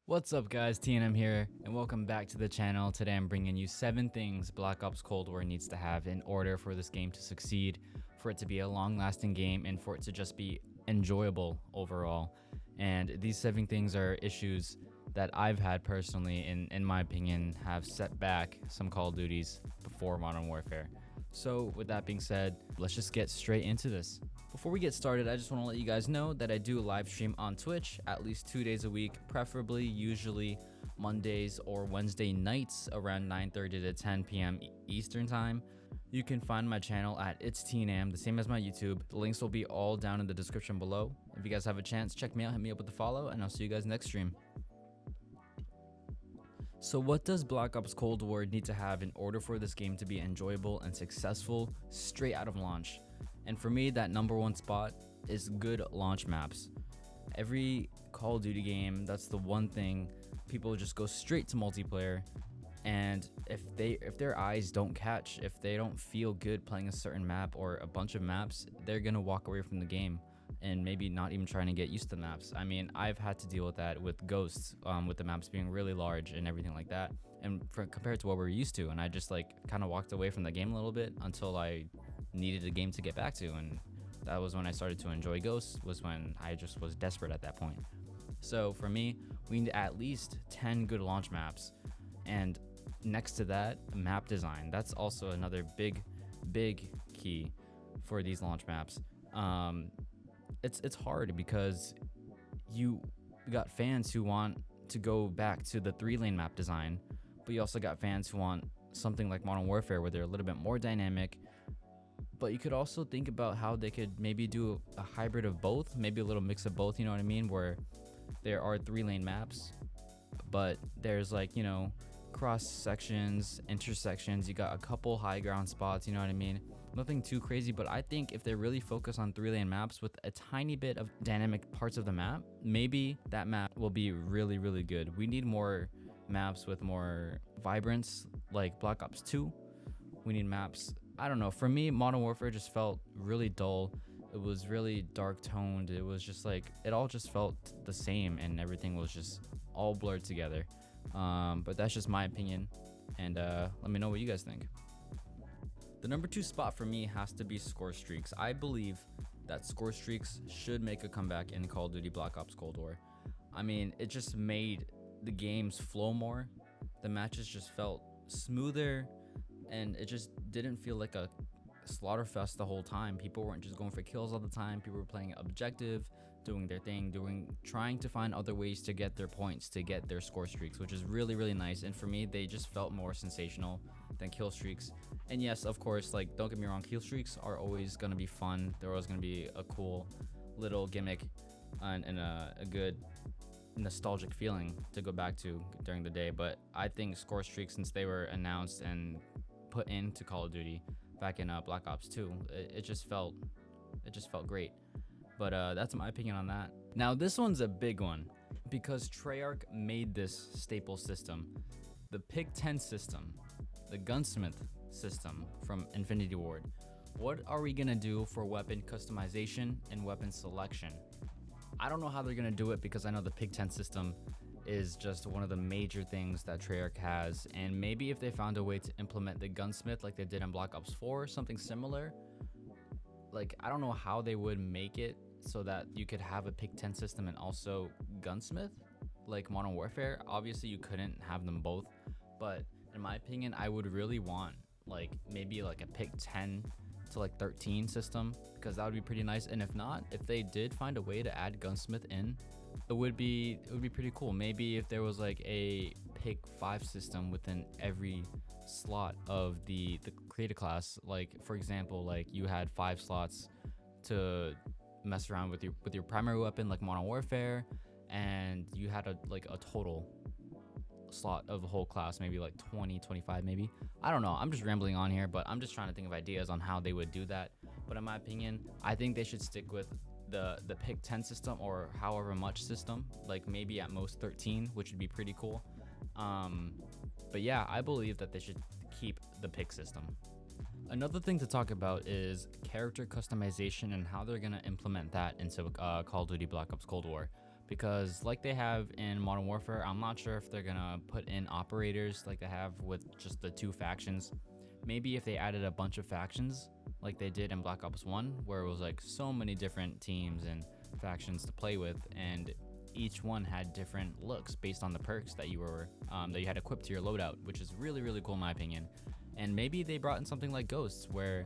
What's up guys, tNam here, and welcome back to the channel. Today I'm bringing you 7 things Black Ops Cold War needs to have in order for this game to succeed, for it to be a long-lasting game, and for it to just be enjoyable overall. And these 7 things are issues that I've had personally, in my opinion, have set back some Call of Duties before Modern Warfare. So with that being said, let's just get straight into this. Before we get started, I just want to let you guys know that I do live stream on Twitch at least 2 days a week, preferably usually Mondays or Wednesday nights around 9:30 to 10 p.m. Eastern time. You can find my channel at It's tNam, the same as my YouTube. The links will be all down in the description below. If you guys have a chance, check me out, hit me up with a follow, and I'll see you guys next stream. So what does Black Ops Cold War need to have in order for this game to be enjoyable and successful straight out of launch? And for me, that number one spot is good launch maps. Every Call of Duty game, that's the one thing, people just go straight to multiplayer, and if their eyes don't catch, if they don't feel good playing a certain map or a bunch of maps, they're gonna walk away from the game and maybe not even trying to get used to the maps. I mean, I've had to deal with that with Ghosts, with the maps being really large and everything like that, and compared to what we're used to, and I just like kind of walked away from the game a little bit until I needed a game to get back to, and that was when I started to enjoy Ghosts, was when I just was desperate at that point. So for me, we need at least 10 good launch maps, and next to that, map design. That's also another big key for these launch maps. It's hard because you got fans who want to go back to the 3-lane map design, but you also got fans who want something like Modern Warfare where they're a little bit more dynamic. But you could also think about how they could maybe do a hybrid of both, maybe a little mix of both, you know what I mean, where there are 3-lane maps, but there's like, you know, cross sections, intersections, you got a couple high ground spots, you know what I mean? Nothing too crazy, but I think if they really focus on 3-lane maps with a tiny bit of dynamic parts of the map, maybe that map will be really good. We need more maps with more vibrance, like Black Ops 2. We need maps, I don't know, for me, Modern Warfare just felt really dull. It was really dark toned. It was just like, it all just felt the same, and everything was just all blurred together. But that's just my opinion, and let me know what you guys think. The number 2 spot for me has to be score streaks. I believe that score streaks should make a comeback in Call of Duty Black Ops Cold War. I mean, it just made the games flow more. The matches just felt smoother, and it just didn't feel like a slaughterfest the whole time. People weren't just going for kills all the time. People were playing objective, doing their thing, trying to find other ways to get their points, to get their score streaks, which is really nice. And for me, they just felt more sensational than kill streaks. And yes, of course, like, don't get me wrong, kill streaks are always going to be fun. They're always going to be a cool little gimmick and a good nostalgic feeling to go back to during the day. But I think score streaks, since they were announced and put into Call of Duty back in Black Ops 2, it just felt great. But that's my opinion on that. Now this one's a big one because Treyarch made this staple system, the Pick 10 system, the Gunsmith system from Infinity Ward. What are we gonna do for weapon customization and weapon selection? I don't know how they're gonna do it, because I know the Pick 10 system is just one of the major things that Treyarch has, and maybe if they found a way to implement the Gunsmith like they did in Black Ops 4, something similar, like, I don't know how they would make it so that you could have a Pick 10 system and also Gunsmith like Modern Warfare. Obviously you couldn't have them both, but in my opinion, I would really want like maybe like a Pick 10 to like 13 system, because that would be pretty nice. And if not, if they did find a way to add Gunsmith in, it would be pretty cool. Maybe if there was like a Pick 5 system within every slot of the creator class, like for example, like you had 5 slots to mess around with your primary weapon like Modern Warfare, and you had a total slot of the whole class, maybe like 20, 25 maybe. I don't know, I'm just rambling on here, but I'm just trying to think of ideas on how they would do that. But in my opinion, I think they should stick with the Pick 10 system, or however much system, like maybe at most 13, which would be pretty cool. But yeah, I believe that they should keep the pick system. Another thing to talk about is character customization and how they're going to implement that into Call of Duty Black Ops Cold War. because like they have in Modern Warfare, I'm not sure if they're gonna put in operators like they have with just the 2 factions. Maybe if they added a bunch of factions like they did in Black Ops 1, where it was like so many different teams and factions to play with, and each one had different looks based on the perks that you had equipped to your loadout, which is really, really cool in my opinion. And maybe they brought in something like Ghosts, where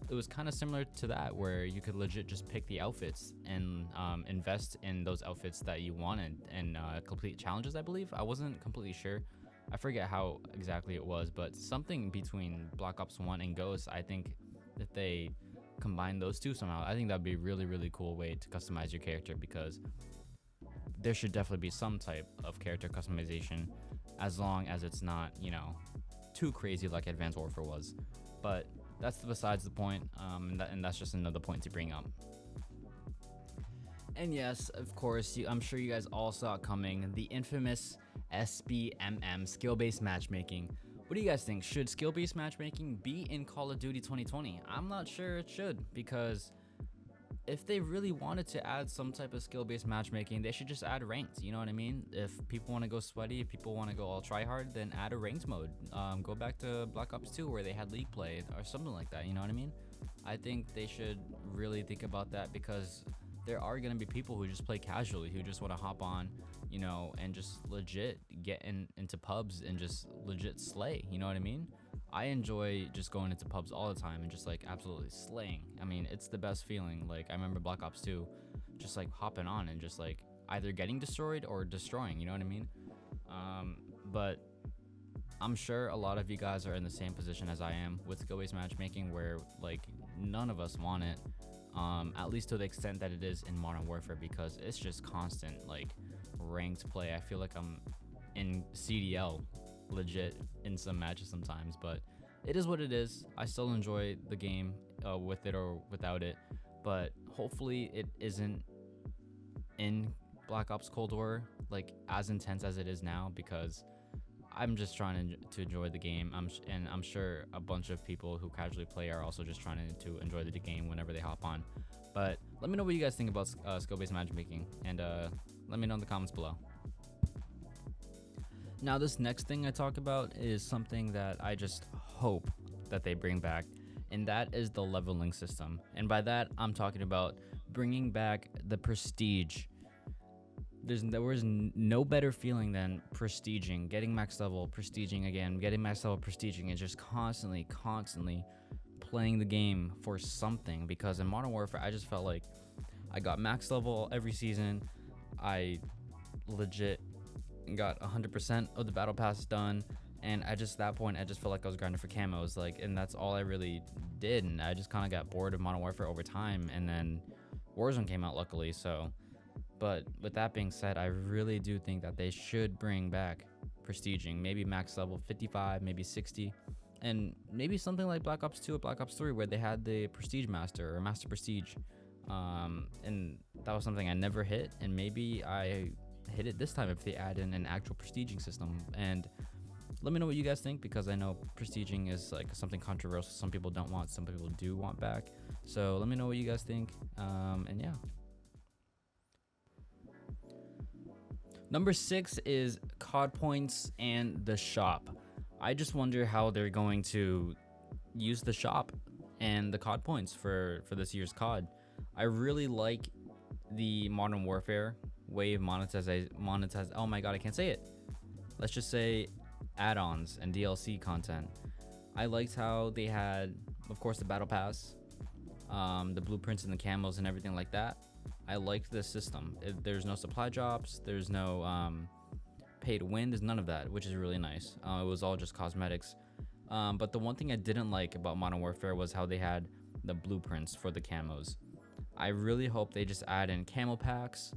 it was kind of similar to that, where you could legit just pick the outfits and invest in those outfits that you wanted and complete challenges. I believe, I wasn't completely sure, I forget how exactly it was, but something between Black Ops 1 and Ghosts. I think if they combine those two somehow, I think that'd be a really, really cool way to customize your character, because there should definitely be some type of character customization, as long as it's not, too crazy like Advanced Warfare was. But that's besides the point, and that's just another point to bring up. And yes, of course, I'm sure you guys all saw it coming, the infamous SBMM, skill-based matchmaking. What do you guys think? Should skill-based matchmaking be in Call of Duty 2020? I'm not sure it should, because if they really wanted to add some type of skill-based matchmaking, they should just add ranked, you know what I mean? If people want to go sweaty, if people want to go all try-hard, then add a ranked mode. Go back to Black Ops 2 where they had League play or something like that, you know what I mean? I think they should really think about that, because there are going to be people who just play casually, who just want to hop on, and just legit get into pubs and just legit slay, you know what I mean? I enjoy just going into pubs all the time and just like absolutely slaying. I mean, it's the best feeling. Like, I remember Black Ops 2, just like hopping on and just like either getting destroyed or destroying, you know what I mean? But I'm sure a lot of you guys are in the same position as I am with skill-based matchmaking, where like none of us want it, at least to the extent that it is in Modern Warfare, because it's just constant like ranked play. I feel like I'm in CDL legit in some matches sometimes, but it is what it is. I still enjoy the game with it or without it, but hopefully it isn't in Black Ops Cold War like as intense as it is now, because I'm just trying to enjoy the game. I'm sure a bunch of people who casually play are also just trying to enjoy the game whenever they hop on. But let me know what you guys think about skill-based matchmaking, and let me know in the comments below. Now, this next thing I talk about is something that I just hope that they bring back, and that is the leveling system. And by that, I'm talking about bringing back the prestige. There was no better feeling than prestiging, getting max level, prestiging again, getting max level, prestiging, and just constantly playing the game for something. Because in Modern Warfare, I just felt like I got max level every season. I legit got 100% of the battle pass done, and at that point I just felt like I was grinding for camos, like, and that's all I really did. And I just kind of got bored of Modern Warfare over time, and then Warzone came out, luckily. So, but with that being said, I really do think that they should bring back prestiging, maybe max level 55, maybe 60, and maybe something like Black Ops 2 or Black Ops 3, where they had the Prestige Master or Master Prestige, and that was something I never hit, and maybe I hit it this time if they add in an actual prestiging system. And let me know what you guys think, because I know prestiging is like something controversial. Some people don't want, some people do want back. So let me know what you guys think, and yeah. Number 6 is COD Points and the shop. I just wonder how they're going to use the shop and the COD Points for this year's COD. I really like the Modern Warfare way of monetize. Oh my god, I can't say it. Let's just say add-ons and DLC content. I liked how they had, of course, the battle pass, the blueprints and the camos and everything like that. I liked this system. There's no supply drops, there's no pay to win, there's none of that, which is really nice. It was all just cosmetics. But the one thing I didn't like about Modern Warfare was how they had the blueprints for the camos. I really hope they just add in camo packs,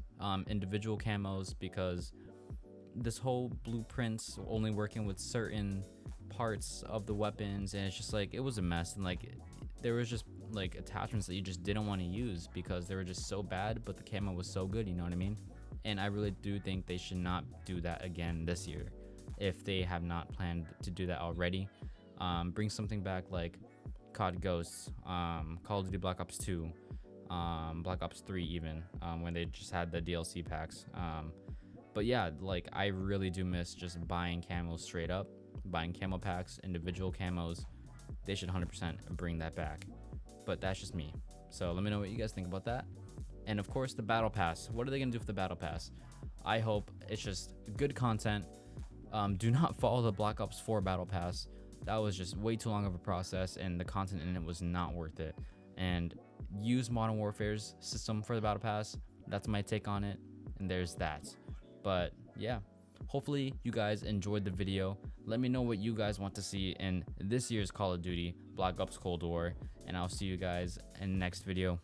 individual camos, because this whole blueprints only working with certain parts of the weapons, and it's just like, it was a mess. And like, there was just like attachments that you just didn't want to use because they were just so bad, but the camo was so good, you know what I mean? And I really do think they should not do that again this year, if they have not planned to do that already. Bring something back like COD Ghosts, Call of Duty Black Ops 2, Black Ops 3 even, when they just had the DLC packs. But yeah, like I really do miss just buying camos straight up, buying camo packs, individual camos. They should 100% bring that back. But that's just me. So let me know what you guys think about that. And of course, the battle pass. What are they gonna do for the battle pass? I hope it's just good content. Do not follow the Black Ops 4 battle pass. That was just way too long of a process, and the content in it was not worth it. And use Modern Warfare's system for the battle pass. That's my take on it, and there's that. But yeah, hopefully you guys enjoyed the video. Let me know what you guys want to see in this year's Call of Duty Black Ops Cold War, and I'll see you guys in the next video.